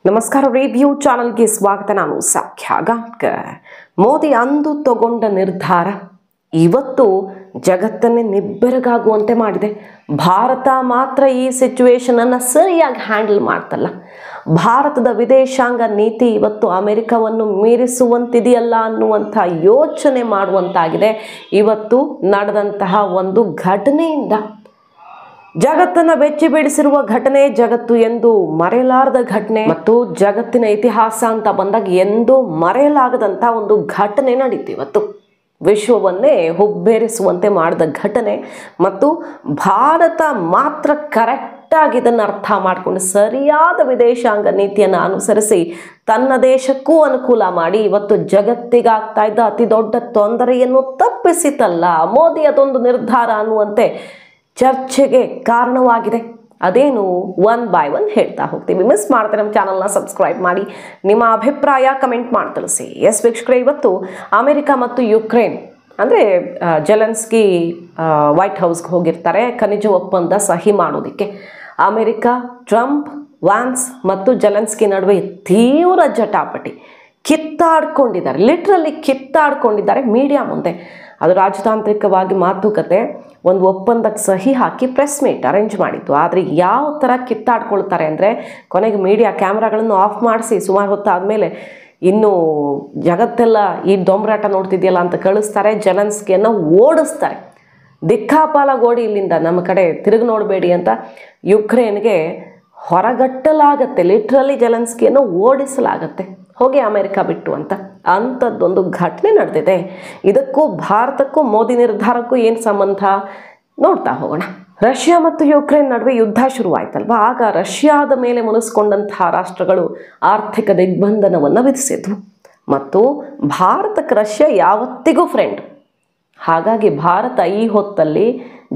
ನಮಸ್ಕಾರ ರಿವ್ಯೂ ಚಾನಲ್ಗೆ ಸ್ವಾಗತ. ನಾನು ಸಖ್ಯಾ ಗಾಂವ್ಕರ್. ಮೋದಿ ಅಂದು ತಗೊಂಡ ನಿರ್ಧಾರ ಇವತ್ತು ಜಗತ್ತನ್ನೇ ನಿಬ್ಬೆರಗಾಗುವಂತೆ ಮಾಡಿದೆ. ಭಾರತ ಮಾತ್ರ ಈ ಸಿಚುವೇಶನನ್ನು ಸರಿಯಾಗಿ ಹ್ಯಾಂಡಲ್ ಮಾಡ್ತಲ್ಲ. ಭಾರತದ ವಿದೇಶಾಂಗ ನೀತಿ ಇವತ್ತು ಅಮೆರಿಕವನ್ನು ಮೀರಿಸುವಂತಿದೆಯಲ್ಲ ಅನ್ನುವಂಥ ಯೋಚನೆ ಮಾಡುವಂತಾಗಿದೆ ಇವತ್ತು ನಡೆದಂತಹ ಒಂದು ಘಟನೆಯಿಂದ. ಜಗತ್ತನ್ನು ಬೆಚ್ಚಿ ಬೀಳಿಸಿರುವ ಘಟನೆ, ಜಗತ್ತು ಎಂದು ಮರೆಯಲಾರದ ಘಟನೆ ಮತ್ತು ಜಗತ್ತಿನ ಇತಿಹಾಸ ಅಂತ ಬಂದಾಗ ಎಂದೂ ಮರೆಯಲಾಗದಂಥ ಒಂದು ಘಟನೆ ನಡೀತು ಇವತ್ತು. ವಿಶ್ವವನ್ನೇ ಹುಬ್ಬೇರಿಸುವಂತೆ ಮಾಡಿದ ಘಟನೆ ಮತ್ತು ಭಾರತ ಮಾತ್ರ ಕರೆಕ್ಟಾಗಿ ಇದನ್ನು ಅರ್ಥ ಮಾಡಿಕೊಂಡು ಸರಿಯಾದ ವಿದೇಶಾಂಗ ನೀತಿಯನ್ನು ಅನುಸರಿಸಿ ತನ್ನ ದೇಶಕ್ಕೂ ಅನುಕೂಲ ಮಾಡಿ ಇವತ್ತು ಜಗತ್ತಿಗಾಗ್ತಾ ಇದ್ದ ಅತಿ ದೊಡ್ಡ ತೊಂದರೆಯನ್ನು ತಪ್ಪಿಸಿತಲ್ಲ ಮೋದಿ ಅದೊಂದು ನಿರ್ಧಾರ ಅನ್ನುವಂತೆ ಚರ್ಚೆಗೆ ಕಾರಣವಾಗಿದೆ. ಅದೇನು ಒನ್ ಬೈ ಒನ್ ಹೇಳ್ತಾ ಹೋಗ್ತೀವಿ. ಮಿಸ್ ಮಾಡ್ತಾರೆ ನಮ್ಮ ಚಾನಲ್ನ ಸಬ್ಸ್ಕ್ರೈಬ್ ಮಾಡಿ, ನಿಮ್ಮ ಅಭಿಪ್ರಾಯ ಕಮೆಂಟ್ ಮಾಡಿ ತಿಳಿಸಿ. ಎಸ್ ವೀಕ್ಷಕರೇ, ಇವತ್ತು ಅಮೆರಿಕ ಮತ್ತು ಯುಕ್ರೇನ್ ಅಂದರೆ ಜೆಲೆನ್ಸ್ಕಿ ವೈಟ್ ಹೌಸ್ಗೆ ಹೋಗಿರ್ತಾರೆ ಖನಿಜ ಒಪ್ಪಂದ ಸಹಿ ಮಾಡೋದಕ್ಕೆ. ಅಮೆರಿಕ, ಟ್ರಂಪ್, ವ್ಯಾನ್ಸ್ ಮತ್ತು ಜೆಲೆನ್ಸ್ಕಿ ನಡುವೆ ತೀವ್ರ ಜಟಾಪಟಿ, ಕಿತ್ತಾಡ್ಕೊಂಡಿದ್ದಾರೆ, ಲಿಟ್ರಲಿ ಕಿತ್ತಾಡ್ಕೊಂಡಿದ್ದಾರೆ ಮೀಡಿಯಾ ಮುಂದೆ. ಅದು ರಾಜತಾಂತ್ರಿಕವಾಗಿ ಮಾತುಕತೆ, ಒಂದು ಒಪ್ಪಂದಕ್ಕೆ ಸಹಿ ಹಾಕಿ ಪ್ರೆಸ್ ಮೀಟ್ ಅರೇಂಜ್ ಮಾಡಿತ್ತು. ಆದರೆ ಯಾವ ಥರ ಕಿತ್ತಾಡ್ಕೊಳ್ತಾರೆ ಅಂದರೆ ಕೊನೆಗೆ ಮೀಡಿಯಾ ಕ್ಯಾಮ್ರಾಗಳನ್ನು ಆಫ್ ಮಾಡಿಸಿ ಸುಮಾರು ಹೊತ್ತಾದಮೇಲೆ ಇನ್ನು ಜಗತ್ತೆಲ್ಲ ಈ ದೊಂಬರಾಟ ನೋಡ್ತಿದೆಯಲ್ಲ ಅಂತ ಕಳಿಸ್ತಾರೆ. ಜೆಲೆನ್ಸ್ಕಿಯನ್ನು ಓಡಿಸ್ತಾರೆ, ದಿಕ್ಕಾಪಾಲಗೋಡಿ ಇಲ್ಲಿಂದ ನಮ್ಮ ಕಡೆ ತಿರುಗಿ ನೋಡಬೇಡಿ ಅಂತ ಯುಕ್ರೇನ್ಗೆ ಹೊರಗಟ್ಟಲಾಗತ್ತೆ. ಲಿಟ್ರಲಿ ಜೆಲೆನ್ಸ್ಕಿಯನ್ನು ಓಡಿಸಲಾಗತ್ತೆ, ಹೋಗಿ ಅಮೆರಿಕ ಬಿಟ್ಟು ಅಂತ. ಅಂಥದ್ದೊಂದು ಘಟನೆ ನಡೆದಿದೆ. ಇದಕ್ಕೂ ಭಾರತಕ್ಕೂ ಮೋದಿ ನಿರ್ಧಾರಕ್ಕೂ ಏನು ಸಂಬಂಧ ನೋಡ್ತಾ ಹೋಗೋಣ. ರಷ್ಯಾ ಮತ್ತು ಯುಕ್ರೇನ್ ನಡುವೆ ಯುದ್ಧ ಶುರುವಾಯ್ತಲ್ವ, ಆಗ ರಷ್ಯಾದ ಮೇಲೆ ಮುನಿಸ್ಕೊಂಡಂತಹ ರಾಷ್ಟ್ರಗಳು ಆರ್ಥಿಕ ದಿಗ್ಬಂಧನವನ್ನು ವಿಧಿಸಿದ್ವು ಮತ್ತು ಭಾರತಕ್ಕೆ ರಷ್ಯಾ ಯಾವತ್ತಿಗೂ ಫ್ರೆಂಡ್. ಹಾಗಾಗಿ ಭಾರತ ಈ ಹೊತ್ತಲ್ಲಿ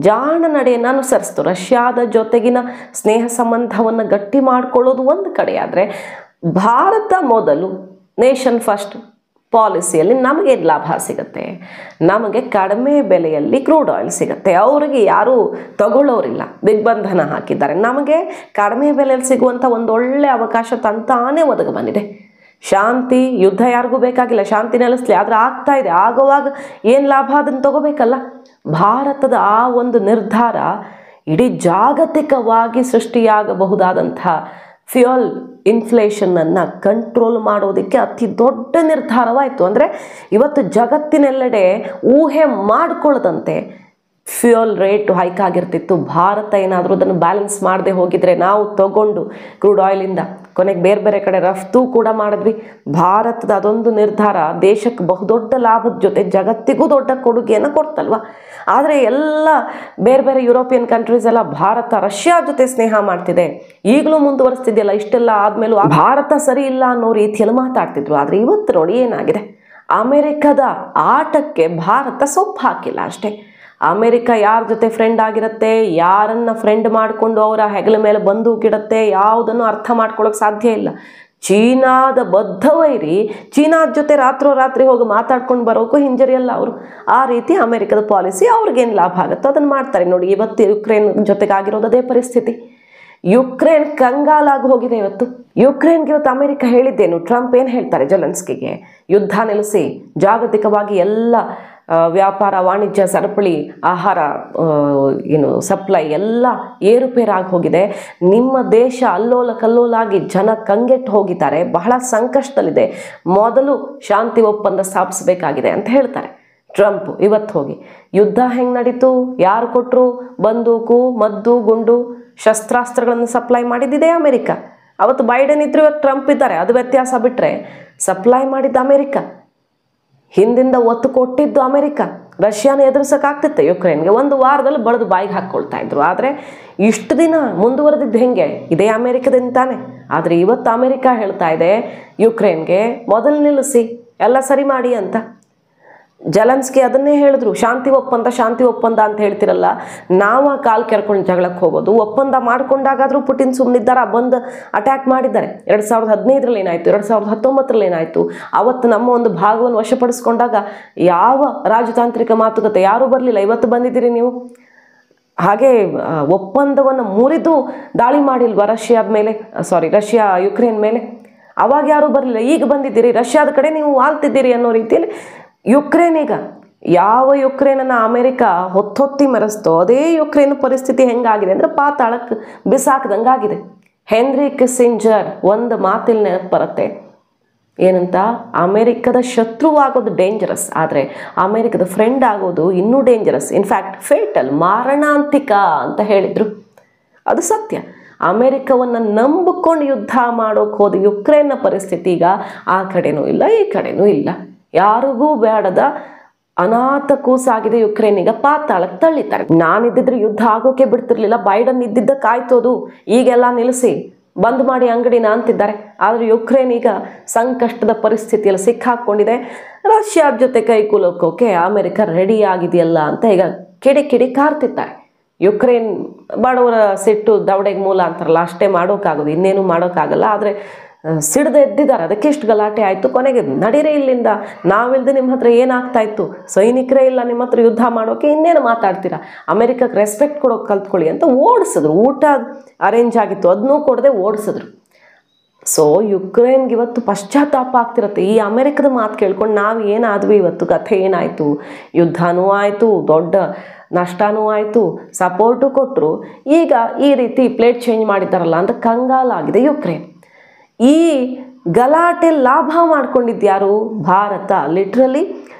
ಜಾಣ ನಡೆಯನ್ನು ಅನುಸರಿಸ್ತು. ರಷ್ಯಾದ ಜೊತೆಗಿನ ಸ್ನೇಹ ಸಂಬಂಧವನ್ನು ಗಟ್ಟಿ ಮಾಡಿಕೊಳ್ಳೋದು ಒಂದು ಕಡೆ ಆದರೆ, ಭಾರತ ಮೊದಲು ನೇಷನ್ ಫಸ್ಟ್ ಪಾಲಿಸಿಯಲ್ಲಿ ನಮಗೆ ಲಾಭ ಸಿಗುತ್ತೆ, ನಮಗೆ ಕಡಿಮೆ ಬೆಲೆಯಲ್ಲಿ ಕ್ರೂಡ್ ಆಯಿಲ್ ಸಿಗುತ್ತೆ. ಅವರಿಗೆ ಯಾರೂ ತಗೊಳ್ಳೋರಿಲ್ಲ, ದಿಗ್ಬಂಧನ ಹಾಕಿದ್ದಾರೆ. ನಮಗೆ ಕಡಿಮೆ ಬೆಲೆಯಲ್ಲಿ ಸಿಗುವಂಥ ಒಂದೊಳ್ಳೆ ಅವಕಾಶ ತಂತಾನೇ ಒದಗಿ ಬಂದಿದೆ. ಶಾಂತಿ, ಯುದ್ಧ ಯಾರಿಗೂ ಬೇಕಾಗಿಲ್ಲ, ಶಾಂತಿ ನೆಲೆಸಲಿ. ಆದರೆ ಆಗ್ತಾ ಇದೆ, ಆಗುವಾಗ ಏನು ಲಾಭ ಅದನ್ನು ತಗೋಬೇಕಲ್ಲ. ಭಾರತದ ಆ ಒಂದು ನಿರ್ಧಾರ ಇಡೀ ಜಾಗತಿಕವಾಗಿ ಸೃಷ್ಟಿಯಾಗಬಹುದಾದಂಥ ಫ್ಯೂಯಲ್ ಇನ್ಫ್ಲೇಷನನ್ನು ಕಂಟ್ರೋಲ್ ಮಾಡೋದಕ್ಕೆ ಅತಿ ದೊಡ್ಡ ನಿರ್ಧಾರವಾಯಿತು. ಅಂದರೆ ಇವತ್ತು ಜಗತ್ತಿನೆಲ್ಲೆಡೆ ಊಹೆ ಮಾಡಿಕೊಳ್ಳದಂತೆ ಫ್ಯೂಯಲ್ ರೇಟ್ ಹೈಕ್ ಆಗಿರ್ತಿತ್ತು. ಭಾರತ ಏನಾದರೂ ಅದನ್ನು ಬ್ಯಾಲೆನ್ಸ್ ಮಾಡದೆ ಹೋಗಿದ್ರೆ ನಾವು ತಗೊಂಡು ಕ್ರೂಡ್ ಆಯಿಲಿಂದ ಕೊನೆಗೆ ಬೇರೆ ಬೇರೆ ಕಡೆ ರಫ್ತು ಕೂಡ ಮಾಡಿದ್ವಿ. ಭಾರತದ ಅದೊಂದು ನಿರ್ಧಾರ ದೇಶಕ್ಕೆ ಬಹುದೊಡ್ಡ ಲಾಭದ ಜೊತೆ ಜಗತ್ತಿಗೂ ದೊಡ್ಡ ಕೊಡುಗೆಯನ್ನು ಕೊಡ್ತಲ್ವ. ಆದರೆ ಎಲ್ಲ ಬೇರೆ ಬೇರೆ ಯುರೋಪಿಯನ್ ಕಂಟ್ರೀಸ್ ಎಲ್ಲ ಭಾರತ ರಷ್ಯಾ ಜೊತೆ ಸ್ನೇಹ ಮಾಡ್ತಿದೆ, ಈಗಲೂ ಮುಂದುವರಿಸ್ತಿದೆಯಲ್ಲ, ಇಷ್ಟೆಲ್ಲ ಆದಮೇಲೂ ಭಾರತ ಸರಿ ಇಲ್ಲ ಅನ್ನೋ ರೀತಿಯಲ್ಲಿ ಮಾತಾಡ್ತಿದ್ರು. ಆದರೆ ಇವತ್ತು ನೋಡಿ ಏನಾಗಿದೆ, ಅಮೆರಿಕದ ಆಟಕ್ಕೆ ಭಾರತ ಸೊಪ್ಪು ಹಾಕಿಲ್ಲ ಅಷ್ಟೇ. ಅಮೆರಿಕ ಯಾರ ಜೊತೆ ಫ್ರೆಂಡ್ ಆಗಿರುತ್ತೆ, ಯಾರನ್ನು ಫ್ರೆಂಡ್ ಮಾಡಿಕೊಂಡು ಅವರ ಹೆಗಲ ಮೇಲೆ ಬಂದೂಕಿಡುತ್ತೆ, ಯಾವುದನ್ನು ಅರ್ಥ ಮಾಡ್ಕೊಳ್ಳೋಕೆ ಸಾಧ್ಯ ಇಲ್ಲ. ಚೀನಾದ ಬದ್ಧವೈರಿ ಚೀನಾದ ಜೊತೆ ರಾತ್ರೋರಾತ್ರಿ ಹೋಗಿ ಮಾತಾಡ್ಕೊಂಡು ಬರೋಕ್ಕೂ ಹಿಂಜರಿಯಲ್ಲ ಅವರು. ಆ ರೀತಿ ಅಮೆರಿಕದ ಪಾಲಿಸಿ ಅವ್ರಿಗೇನು ಲಾಭ ಆಗುತ್ತೋ ಅದನ್ನು ಮಾಡ್ತಾರೆ. ನೋಡಿ ಇವತ್ತು ಯುಕ್ರೇನ್ ಜೊತೆಗಾಗಿರೋದು ಅದೇ ಪರಿಸ್ಥಿತಿ. ಯುಕ್ರೇನ್ ಕಂಗಾಲಾಗಿ ಹೋಗಿದೆ ಇವತ್ತು. ಯುಕ್ರೇನ್ಗೆ ಇವತ್ತು ಅಮೆರಿಕ ಹೇಳಿದ್ದೇನು, ಟ್ರಂಪ್ ಏನು ಹೇಳ್ತಾರೆ ಜೆಲೆನ್ಸ್ಕಿಗೆ, ಯುದ್ಧ ನಿಲ್ಲಿಸಿ, ಜಾಗತಿಕವಾಗಿ ಎಲ್ಲ ವ್ಯಾಪಾರ, ವಾಣಿಜ್ಯ ಸರಪಳಿ, ಆಹಾರ ಸಪ್ಲೈ ಎಲ್ಲ ಏರುಪೇರಾಗಿ ಹೋಗಿದೆ. ನಿಮ್ಮ ದೇಶ ಅಲ್ಲೋಲ ಕಲ್ಲೋಲಾಗಿ ಜನ ಕಂಗೆಟ್ಟು ಹೋಗಿದ್ದಾರೆ, ಬಹಳ ಸಂಕಷ್ಟದಲ್ಲಿದೆ, ಮೊದಲು ಶಾಂತಿ ಒಪ್ಪಂದ ಸ್ಥಾಪಿಸಬೇಕಾಗಿದೆ ಅಂತ ಹೇಳ್ತಾರೆ ಟ್ರಂಪ್. ಇವತ್ತು ಹೋಗಿ ಯುದ್ಧ ಹೆಂಗೆ ನಡೀತು, ಯಾರು ಕೊಟ್ಟರು, ಬಂದೂಕು, ಮದ್ದು, ಗುಂಡು, ಶಸ್ತ್ರಾಸ್ತ್ರಗಳನ್ನು ಸಪ್ಲೈ ಮಾಡಿದ್ದಿದೆ ಅಮೆರಿಕ. ಅವತ್ತು ಬೈಡೆನ್ ಇದ್ರು, ಇವತ್ತು ಟ್ರಂಪ್ ಇದ್ದಾರೆ, ಅದು ವ್ಯತ್ಯಾಸ. ಬಿಟ್ಟರೆ ಸಪ್ಲೈ ಮಾಡಿದ್ದ ಅಮೆರಿಕ, ಹಿಂದಿಂದ ಒತ್ತು ಕೊಟ್ಟಿದ್ದು ಅಮೆರಿಕ. ರಷ್ಯಾನ ಎದುರಿಸೋಕ್ಕಾಗ್ತಿತ್ತು ಯುಕ್ರೇನ್ಗೆ, ಒಂದು ವಾರದಲ್ಲಿ ಬಡಿದು ಬಾಯಿಗೆ ಹಾಕ್ಕೊಳ್ತಾ ಇದ್ರು. ಆದರೆ ಇಷ್ಟು ದಿನ ಮುಂದುವರೆದಿದ್ದು ಹೆಂಗೆ, ಇದೇ ಅಮೆರಿಕದಿಂದ ತಾನೆ. ಆದರೆ ಇವತ್ತು ಅಮೆರಿಕ ಹೇಳ್ತಾ ಇದೆ ಯುಕ್ರೇನ್ಗೆ ಮೊದಲು ನಿಲ್ಲಿಸಿ, ಎಲ್ಲ ಸರಿ ಮಾಡಿ ಅಂತ. ಜೆಲೆನ್ಸ್ಕಿ ಅದನ್ನೇ ಹೇಳಿದ್ರು, ಶಾಂತಿ ಒಪ್ಪಂದ ಅಂತ ಹೇಳ್ತಿರಲ್ಲ, ನಾವು ಕಾಲು ಕೆರ್ಕೊಂಡು ಜಗಳಕ್ಕೆ ಹೋಗೋದು. ಒಪ್ಪಂದ ಮಾಡ್ಕೊಂಡಾಗಾದರೂ ಪುಟಿನ್ ಸುಮ್ಮನಿದ್ದಾರ, ಬಂದು ಅಟ್ಯಾಕ್ ಮಾಡಿದ್ದಾರೆ. 2015ರಲ್ಲಿ ಏನಾಯಿತು, 2019ರಲ್ಲಿ ಏನಾಯಿತು, ಅವತ್ತು ನಮ್ಮ ಒಂದು ಭಾಗವನ್ನು ವಶಪಡಿಸ್ಕೊಂಡಾಗ ಯಾವ ರಾಜತಾಂತ್ರಿಕ ಮಾತುಕತೆ ಯಾರೂ ಬರಲಿಲ್ಲ. ಇವತ್ತು ಬಂದಿದ್ದೀರಿ ನೀವು. ಹಾಗೆ ಒಪ್ಪಂದವನ್ನು ಮುರಿದು ದಾಳಿ ಮಾಡಿಲ್ವಾ ರಷ್ಯಾದ ಮೇಲೆ, ರಷ್ಯಾ ಯುಕ್ರೇನ್ ಮೇಲೆ? ಅವಾಗ ಯಾರೂ ಬರಲಿಲ್ಲ, ಈಗ ಬಂದಿದ್ದೀರಿ ರಷ್ಯಾದ ಕಡೆ ನೀವು ಆಳ್ತಿದ್ದೀರಿ ಅನ್ನೋ ರೀತಿಯಲ್ಲಿ ಯುಕ್ರೇನ್ ಈಗ ಯಾವ ಯುಕ್ರೇನನ್ನು ಅಮೆರಿಕ ಹೊತ್ತೊತ್ತಿ ಮೆರೆಸ್ತೋ ಅದೇ ಯುಕ್ರೇನ್ ಪರಿಸ್ಥಿತಿ ಹೆಂಗಾಗಿದೆ ಅಂದರೆ ಪಾತಾಳಕ್ಕೆ ಬಿಸಾಕ್ದಂಗಾಗಿದೆ. ಹೆನ್ರಿ ಕಿಸ್ಸಿಂಜರ್ ಒಂದು ಮಾತಿಲ್ ನೆನಪು ಬರುತ್ತೆ, ಏನಂತ, ಅಮೆರಿಕದ ಶತ್ರುವಾಗೋದು ಡೇಂಜರಸ್, ಆದರೆ ಅಮೆರಿಕದ ಫ್ರೆಂಡ್ ಆಗೋದು ಇನ್ನೂ ಡೇಂಜರಸ್, ಇನ್ಫ್ಯಾಕ್ಟ್ ಫೇಟಲ್, ಮಾರಣಾಂತಿಕ ಅಂತ ಹೇಳಿದರು. ಅದು ಸತ್ಯ. ಅಮೆರಿಕವನ್ನು ನಂಬಿಕೊಂಡು ಯುದ್ಧ ಮಾಡೋಕೆ ಹೋದ ಯುಕ್ರೇನ್ನ ಪರಿಸ್ಥಿತಿ ಈಗ ಆ ಕಡೆನೂ ಇಲ್ಲ ಈ ಕಡೆನೂ ಇಲ್ಲ, ಯಾರಿಗೂ ಬೇಡದ ಅನಾಥ ಕೂಸಾಗಿದೆ ಯುಕ್ರೇನ್. ಈಗ ಪಾತಾಳಕ್ಕೆ ತಳ್ಳಿತಾರೆ. ನಾನಿದ್ದಿದ್ರೆ ಯುದ್ಧ ಆಗೋಕೆ ಬಿಡ್ತಿರ್ಲಿಲ್ಲ, ಬೈಡನ್ ಇದ್ದಿದ್ದ ಕಾಯ್ತೋದು, ಈಗೆಲ್ಲ ನಿಲ್ಲಿಸಿ ಬಂದ್ ಮಾಡಿ ಅಂಗಡಿನ ಅಂತಿದ್ದಾರೆ. ಆದರೆ ಯುಕ್ರೇನ್ ಈಗ ಸಂಕಷ್ಟದ ಪರಿಸ್ಥಿತಿಯಲ್ಲಿ ಸಿಕ್ಕಾಕೊಂಡಿದೆ. ರಷ್ಯಾದ ಜೊತೆ ಕೈಕುಲುಕೋಕೆ ಅಮೆರಿಕ ರೆಡಿ ಆಗಿದೆಯಲ್ಲ ಅಂತ ಈಗ ಕಿಡಿ ಕಾರ್ತಿದ್ದಾರೆ. ಯುಕ್ರೇನ್ ಬಡವರ ಸಿಟ್ಟು ದವಡೆಗೆ ಮೂಲ ಅಂತಾರಲ್ಲ, ಅಷ್ಟೇ ಮಾಡೋಕ್ಕಾಗೋದು, ಇನ್ನೇನು ಮಾಡೋಕ್ಕಾಗಲ್ಲ. ಆದರೆ ಸಿಡ್ದು ಎದ್ದಿದ್ದಾರೆ, ಅದಕ್ಕೆ ಇಷ್ಟು ಗಲಾಟೆ ಆಯಿತು. ಕೊನೆಗೆ ನಡೀರಿ ಇಲ್ಲಿಂದ, ನಾವಿಲ್ದೆ ನಿಮ್ಮ ಹತ್ರ ಏನಾಗ್ತಾ ಇತ್ತು, ಸೈನಿಕರೇ ಇಲ್ಲ ನಿಮ್ಮ ಹತ್ರ ಯುದ್ಧ ಮಾಡೋಕೆ, ಇನ್ನೇನು ಮಾತಾಡ್ತೀರಾ, ಅಮೆರಿಕಕ್ಕೆ ರೆಸ್ಪೆಕ್ಟ್ ಕೊಡೋಕೆ ಕಲ್ತ್ಕೊಳ್ಳಿ ಅಂತ ಓಡಿಸಿದ್ರು. ಊಟ ಅರೇಂಜ್ ಆಗಿತ್ತು, ಅದನ್ನೂ ಕೊಡದೆ ಓಡಿಸಿದ್ರು. ಸೊ ಯುಕ್ರೇನ್ಗೆ ಇವತ್ತು ಪಶ್ಚಾತ್ತಾಪ ಆಗ್ತಿರುತ್ತೆ. ಈ ಅಮೆರಿಕದ ಮಾತು ಕೇಳ್ಕೊಂಡು ನಾವು ಏನಾದ್ವಿ, ಇವತ್ತು ಕಥೆ ಏನಾಯಿತು, ಯುದ್ಧನೂ ಆಯಿತು, ದೊಡ್ಡ ನಷ್ಟನೂ ಆಯಿತು, ಸಪೋರ್ಟು ಕೊಟ್ಟರು, ಈಗ ಈ ರೀತಿ ಪ್ಲೇಟ್ ಚೇಂಜ್ ಮಾಡಿದ್ದಾರಲ್ಲ ಅಂತ ಕಂಗಾಲಾಗಿದೆ ಯುಕ್ರೇನ್. ಈ ಗಲಾಟೆ ಲಾಭ ಮಾಡ್ಕೊಂಡಿದ್ಯಾರು? ಭಾರತ. ಲಿಟ್ರಲಿ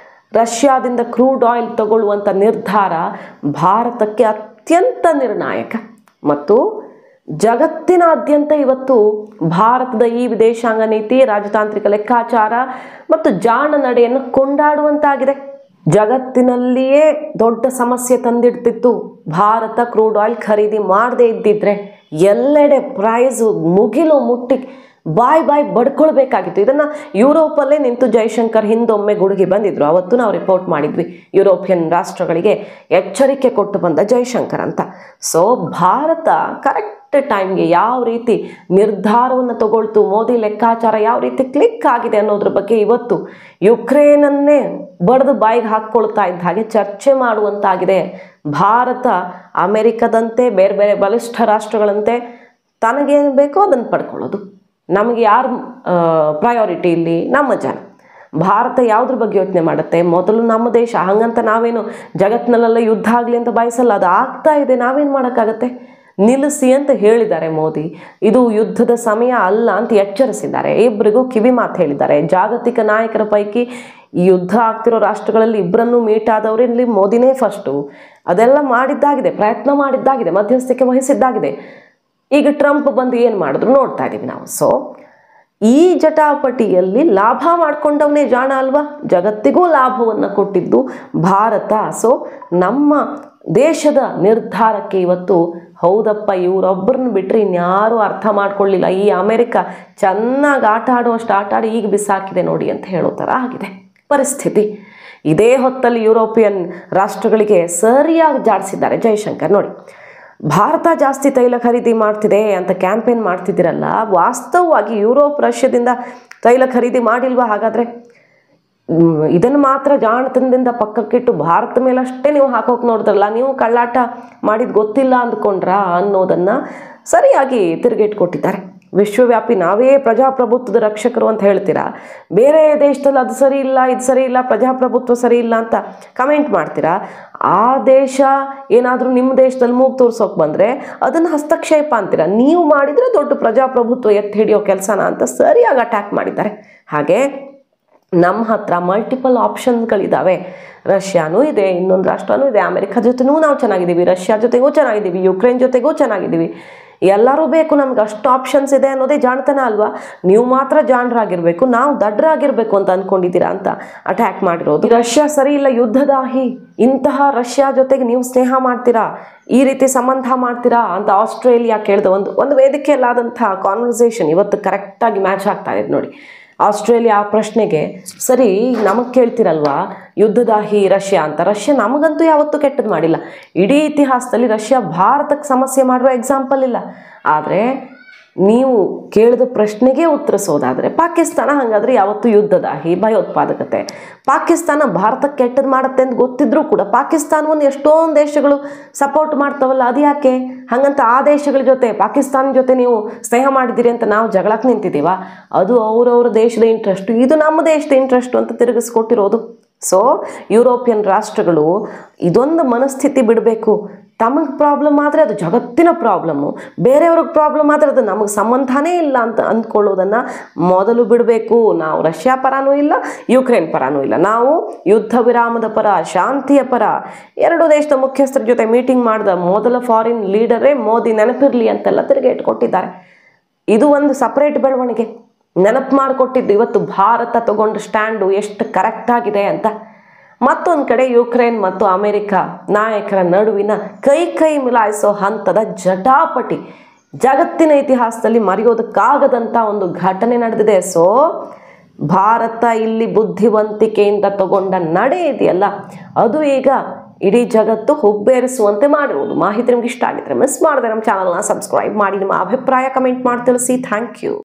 ರಷ್ಯಾದಿಂದ ಕ್ರೂಡ್ ಆಯಿಲ್ ತಗೊಳ್ಳುವಂಥ ನಿರ್ಧಾರ ಭಾರತಕ್ಕೆ ಅತ್ಯಂತ ನಿರ್ಣಾಯಕ. ಮತ್ತು ಜಗತ್ತಿನಾದ್ಯಂತ ಇವತ್ತು ಭಾರತದ ಈ ವಿದೇಶಾಂಗ ನೀತಿ, ರಾಜತಾಂತ್ರಿಕ ಲೆಕ್ಕಾಚಾರ ಮತ್ತು ಜಾಣ ನಡೆಯನ್ನು ಕೊಂಡಾಡುವಂತಾಗಿದೆ. ಜಗತ್ತಿನಲ್ಲಿಯೇ ದೊಡ್ಡ ಸಮಸ್ಯೆ ತಂದಿಡ್ತಿತ್ತು ಭಾರತ ಕ್ರೂಡ್ ಆಯಿಲ್ ಖರೀದಿ ಮಾಡದೇ ಇದ್ದಿದ್ರೆ. ಎಲ್ಲೆಡೆ ಪ್ರೈಸು ಮುಗಿಲು ಮುಟ್ಟಿ ಬಾಯ್ ಬಡ್ಕೊಳ್ಬೇಕಾಗಿತ್ತು. ಇದನ್ನು ಯುರೋಪಲ್ಲೇ ನಿಂತು ಜೈಶಂಕರ್ ಹಿಂದೊಮ್ಮೆ ಗುಡುಗಿ ಬಂದಿದ್ರು. ಅವತ್ತು ನಾವು ರಿಪೋರ್ಟ್ ಮಾಡಿದ್ವಿ, ಯುರೋಪಿಯನ್ ರಾಷ್ಟ್ರಗಳಿಗೆ ಎಚ್ಚರಿಕೆ ಕೊಟ್ಟು ಬಂದ ಜೈಶಂಕರ್ ಅಂತ. ಸೊ ಭಾರತ ಕರೆಕ್ಟ್ ಟೈಮ್ಗೆ ಯಾವ ರೀತಿ ನಿರ್ಧಾರವನ್ನು ತಗೊಳ್ತು, ಮೋದಿ ಲೆಕ್ಕಾಚಾರ ಯಾವ ರೀತಿ ಕ್ಲಿಕ್ ಆಗಿದೆ ಅನ್ನೋದ್ರ ಬಗ್ಗೆ ಇವತ್ತು ಯುಕ್ರೇನನ್ನೇ ಬಡ್ದು ಬಾಯಿಗೆ ಹಾಕ್ಕೊಳ್ತಾ ಇದ್ದ ಹಾಗೆ ಚರ್ಚೆ ಮಾಡುವಂತಾಗಿದೆ. ಭಾರತ ಅಮೆರಿಕದಂತೆ ಬೇರೆ ಬೇರೆ ಬಲಿಷ್ಠ ರಾಷ್ಟ್ರಗಳಂತೆ ತನಗೇನು ಬೇಕೋ ಅದನ್ನು ಪಡ್ಕೊಳ್ಳೋದು. ನಮಗೆ ಯಾರು ಪ್ರಯಾರಿಟಿ ಇಲ್ಲಿ? ನಮ್ಮ ಜನ. ಭಾರತ ಯಾವುದ್ರ ಬಗ್ಗೆ ಯೋಚನೆ ಮಾಡುತ್ತೆ? ಮೊದಲು ನಮ್ಮ ದೇಶ. ಹಂಗಂತ ನಾವೇನು ಜಗತ್ತಿನಲ್ಲೆಲ್ಲ ಯುದ್ಧ ಆಗಲಿ ಅಂತ ಬಯಸಲ್ಲ, ಅದು ಆಗ್ತಾ ಇದೆ, ನಾವೇನು ಮಾಡೋಕ್ಕಾಗತ್ತೆ? ನಿಲ್ಲಿಸಿ ಅಂತ ಹೇಳಿದ್ದಾರೆ ಮೋದಿ. ಇದು ಯುದ್ಧದ ಸಮಯ ಅಲ್ಲ ಅಂತ ಎಚ್ಚರಿಸಿದ್ದಾರೆ. ಇಬ್ಬರಿಗೂ ಕಿವಿ ಮಾತು ಹೇಳಿದ್ದಾರೆ. ಜಾಗತಿಕ ನಾಯಕರ ಪೈಕಿ ಈ ಯುದ್ಧ ಆಗ್ತಿರೋ ರಾಷ್ಟ್ರಗಳಲ್ಲಿ ಇಬ್ಬರನ್ನು ಮೀಟ್ ಆದವರಲ್ಲಿ ಮೋದಿನೇ ಫಸ್ಟು. ಅದೆಲ್ಲ ಮಾಡಿದ್ದಾಗಿದೆ, ಪ್ರಯತ್ನ ಮಾಡಿದ್ದಾಗಿದೆ, ಮಧ್ಯಸ್ಥಿಕೆ ವಹಿಸಿದ್ದಾಗಿದೆ. ಈಗ ಟ್ರಂಪ್ ಬಂದು ಏನು ಮಾಡಿದ್ರು ನೋಡ್ತಾ ಇದ್ದೀವಿ ನಾವು. ಸೊ ಈ ಜಟಾಪಟಿಯಲ್ಲಿ ಲಾಭ ಮಾಡ್ಕೊಂಡವನೇ ಜಾಣ ಅಲ್ವಾ? ಜಗತ್ತಿಗೂ ಲಾಭವನ್ನು ಕೊಟ್ಟಿದ್ದು ಭಾರತ. ಸೊ ನಮ್ಮ ದೇಶದ ನಿರ್ಧಾರಕ್ಕೆ ಇವತ್ತು ಹೌದಪ್ಪ, ಇವರೊಬ್ಬರನ್ನ ಬಿಟ್ಟರೆ ಇನ್ಯಾರೂ ಅರ್ಥ ಮಾಡ್ಕೊಳ್ಳಿಲ್ಲ, ಈ ಅಮೆರಿಕ ಚೆನ್ನಾಗಿ ಆಟ ಆಡುವಷ್ಟು ಆಟ ಆಡಿ ಈಗ ಬಿಸಾಕಿದೆ ನೋಡಿ ಅಂತ ಹೇಳೋ ಥರ ಆಗಿದೆ ಪರಿಸ್ಥಿತಿ. ಇದೇ ಹೊತ್ತಲ್ಲಿ ಯುರೋಪಿಯನ್ ರಾಷ್ಟ್ರಗಳಿಗೆ ಸರಿಯಾಗಿ ಜಾಡಿಸಿದ್ದಾರೆ ಜೈಶಂಕರ್. ನೋಡಿ, ಭಾರತ ಜಾಸ್ತಿ ತೈಲ ಖರೀದಿ ಮಾಡ್ತಿದೆ ಅಂತ ಕ್ಯಾಂಪೇನ್ ಮಾಡ್ತಿದ್ದೀರಲ್ಲ, ವಾಸ್ತವವಾಗಿ ಯುರೋಪ್ ರಷ್ಯಾದಿಂದ ತೈಲ ಖರೀದಿ ಮಾಡಿಲ್ವಾ? ಹಾಗಾದರೆ ಇದನ್ನು ಮಾತ್ರ ಜಾಣತನದಿಂದ ಪಕ್ಕಕ್ಕಿಟ್ಟು ಭಾರತ ಮೇಲಷ್ಟೇ ನೀವು ಹಾಕೋಕೆ ನೋಡಿದ್ರಲ್ಲ, ನೀವು ಕಳ್ಳಾಟ ಮಾಡಿದ್ದು ಗೊತ್ತಿಲ್ಲ ಅಂದ್ಕೊಂಡ್ರಾ ಅನ್ನೋದನ್ನು ಸರಿಯಾಗಿ ತಿರುಗೇಟ್ಕೊಟ್ಟಿದ್ದಾರೆ. ವಿಶ್ವವ್ಯಾಪಿ ನಾವೇ ಪ್ರಜಾಪ್ರಭುತ್ವದ ರಕ್ಷಕರು ಅಂತ ಹೇಳ್ತೀರಾ, ಬೇರೆ ದೇಶದಲ್ಲಿ ಅದು ಸರಿ ಇಲ್ಲ, ಇದು ಸರಿ ಇಲ್ಲ, ಪ್ರಜಾಪ್ರಭುತ್ವ ಸರಿ ಇಲ್ಲ ಅಂತ ಕಮೆಂಟ್ ಮಾಡ್ತೀರಾ. ಆ ದೇಶ ಏನಾದರೂ ನಿಮ್ಮ ದೇಶದಲ್ಲಿ ಮೂಗು ತೋರ್ಸೋಕೆ ಬಂದರೆ ಅದನ್ನು ಹಸ್ತಕ್ಷೇಪ ಅಂತೀರಾ. ನೀವು ಮಾಡಿದರೆ ದೊಡ್ಡ ಪ್ರಜಾಪ್ರಭುತ್ವ ಎತ್ತಿ ಹಿಡಿಯೋ ಕೆಲಸನ ಅಂತ ಸರಿಯಾಗಿ ಅಟ್ಯಾಕ್ ಮಾಡಿದ್ದಾರೆ. ಹಾಗೆ ನಮ್ಮ ಹತ್ರ ಮಲ್ಟಿಪಲ್ ಆಪ್ಷನ್ಸ್ಗಳಿದ್ದಾವೆ. ರಷ್ಯಾನೂ ಇದೆ, ಇನ್ನೊಂದು ರಾಷ್ಟ್ರನೂ ಇದೆ, ಅಮೆರಿಕ ಜೊತೆನೂ ನಾವು ಚೆನ್ನಾಗಿದ್ದೀವಿ, ರಷ್ಯಾ ಜೊತೆಗೂ ಚೆನ್ನಾಗಿದ್ದೀವಿ, ಯುಕ್ರೇನ್ ಜೊತೆಗೂ ಚೆನ್ನಾಗಿದ್ದೀವಿ, ಎಲ್ಲರೂ ಬೇಕು ನಮ್ಗೆ, ಅಷ್ಟು ಆಪ್ಷನ್ಸ್ ಇದೆ ಅನ್ನೋದೇ ಜಾಣತನ ಅಲ್ವಾ? ನೀವು ಮಾತ್ರ ಜಾಣರಾಗಿರ್ಬೇಕು, ನಾವು ದಡ್ಡರಾಗಿರ್ಬೇಕು ಅಂತ ಅಂದ್ಕೊಂಡಿದ್ದೀರಾ ಅಂತ ಅಟ್ಯಾಕ್ ಮಾಡಿರೋದು. ರಷ್ಯಾ ಸರಿ ಇಲ್ಲ, ಯುದ್ಧದಾಹಿ, ಇಂತಹ ರಷ್ಯಾ ಜೊತೆಗೆ ನೀವು ಸ್ನೇಹ ಮಾಡ್ತೀರಾ, ಈ ರೀತಿ ಸಂಬಂಧ ಮಾಡ್ತೀರಾ ಅಂತ ಆಸ್ಟ್ರೇಲಿಯಾ ಕೇಳಿದ ಒಂದು ವೇದಿಕೆಯಲ್ಲಾದಂಥ ಕಾನ್ವರ್ಸೇಷನ್ ಇವತ್ತು ಕರೆಕ್ಟಾಗಿ ಮ್ಯಾಚ್ ಆಗ್ತಾ ಇದೆ ನೋಡಿ. ಆಸ್ಟ್ರೇಲಿಯಾ ಆ ಪ್ರಶ್ನೆಗೆ ಸರಿ ನಮಗೆ ಕೇಳ್ತಿರಲ್ವಾ ಯುದ್ಧದಾಹಿ ರಷ್ಯಾ ಅಂತ. ರಷ್ಯಾ ನಮಗಂತೂ ಯಾವತ್ತೂ ಕೆಟ್ಟದ್ದು ಮಾಡಿಲ್ಲ. ಇಡೀ ಇತಿಹಾಸದಲ್ಲಿ ರಷ್ಯಾ ಭಾರತಕ್ಕೆ ಸಮಸ್ಯೆ ಮಾಡಿರೋ ಎಕ್ಸಾಂಪಲ್ ಇಲ್ಲ. ಆದರೆ ನೀವು ಕೇಳಿದ ಪ್ರಶ್ನೆಗೆ ಉತ್ತರಿಸೋದಾದರೆ ಪಾಕಿಸ್ತಾನ ಹಾಗಾದರೆ ಯಾವತ್ತೂ ಯುದ್ಧದಾಹಿ, ಭಯೋತ್ಪಾದಕತೆ. ಪಾಕಿಸ್ತಾನ ಭಾರತಕ್ಕೆ ಕೆಟ್ಟದ್ದು ಮಾಡುತ್ತೆ ಅಂತ ಗೊತ್ತಿದ್ರೂ ಕೂಡ ಪಾಕಿಸ್ತಾನವನ್ನು ಎಷ್ಟೊಂದು ದೇಶಗಳು ಸಪೋರ್ಟ್ ಮಾಡ್ತಾವಲ್ಲ, ಅದು ಯಾಕೆ? ಹಾಗಂತ ಆ ದೇಶಗಳ ಜೊತೆ, ಪಾಕಿಸ್ತಾನ ಜೊತೆ ನೀವು ಸ್ನೇಹ ಮಾಡಿದ್ದೀರಿ ಅಂತ ನಾವು ಜಗಳಕ್ಕೆ ನಿಂತಿದ್ದೀವ? ಅದು ಅವರವ್ರ ದೇಶದ ಇಂಟ್ರೆಸ್ಟು, ಇದು ನಮ್ಮ ದೇಶದ ಇಂಟ್ರೆಸ್ಟು ಅಂತ ತಿರುಗಿಸ್ಕೊಟ್ಟಿರೋದು. ಸೊ ಯುರೋಪಿಯನ್ ರಾಷ್ಟ್ರಗಳು ಇದೊಂದು ಮನಸ್ಥಿತಿ ಬಿಡಬೇಕು. ತಮಗೆ ಪ್ರಾಬ್ಲಮ್ ಆದರೆ ಅದು ಜಗತ್ತಿನ ಪ್ರಾಬ್ಲಮ್ಮು, ಬೇರೆಯವ್ರಿಗೆ ಪ್ರಾಬ್ಲಮ್ ಆದರೆ ಅದು ನಮಗೆ ಸಂಬಂಧನೇ ಇಲ್ಲ ಅಂತ ಅಂದ್ಕೊಳ್ಳೋದನ್ನು ಮೊದಲು ಬಿಡಬೇಕು. ನಾವು ರಷ್ಯಾ ಪರನೂ ಇಲ್ಲ, ಯುಕ್ರೇನ್ ಪರನೂ ಇಲ್ಲ, ನಾವು ಯುದ್ಧ ವಿರಾಮದ ಪರ, ಶಾಂತಿಯ ಪರ. ಎರಡು ದೇಶದ ಮುಖ್ಯಸ್ಥರ ಜೊತೆ ಮೀಟಿಂಗ್ ಮಾಡಿದ ಮೊದಲ ಫಾರಿನ್ ಲೀಡರೇ ಮೋದಿ, ನೆನಪಿರಲಿ ಅಂತೆಲ್ಲ ತಿರುಗಿ ಇಟ್ಕೊಟ್ಟಿದ್ದಾರೆ. ಇದು ಒಂದು ಸಪ್ರೇಟ್ ಬೆಳವಣಿಗೆ. ನೆನಪು ಮಾಡಿಕೊಟ್ಟಿದ್ದು ಇವತ್ತು ಭಾರತ ತಗೊಂಡ ಸ್ಟ್ಯಾಂಡು ಎಷ್ಟು ಕರೆಕ್ಟ್ ಆಗಿದೆ ಅಂತ. ಮತ್ತೊಂದು ಕಡೆ ಯುಕ್ರೇನ್ ಮತ್ತು ಅಮೆರಿಕ ನಾಯಕರ ನಡುವಿನ ಕೈ ಮಿಲಾಯಿಸೋ ಹಂತದ ಜಟಾಪಟಿ ಜಗತ್ತಿನ ಇತಿಹಾಸದಲ್ಲಿ ಮರೆಯೋದಕ್ಕಾಗದಂಥ ಒಂದು ಘಟನೆ ನಡೆದಿದೆ. ಸೊ ಭಾರತ ಇಲ್ಲಿ ಬುದ್ಧಿವಂತಿಕೆಯಿಂದ ತಗೊಂಡ ನಡೆ ಇದೆಯಲ್ಲ, ಅದು ಈಗ ಇಡೀ ಜಗತ್ತು ಹುಬ್ಬೇರಿಸುವಂತೆ ಮಾಡಿರುವುದು. ಮಾಹಿತಿ ನಿಮ್ಗೆ ಇಷ್ಟ ಆಗಿದ್ರೆ ಮಿಸ್ ಮಾಡದೆ ನಮ್ಮ ಚಾನಲ್ನ ಸಬ್ಸ್ಕ್ರೈಬ್ ಮಾಡಿ, ನಿಮ್ಮ ಅಭಿಪ್ರಾಯ ಕಮೆಂಟ್ ಮಾಡಿ ತಿಳಿಸಿ. Thank you.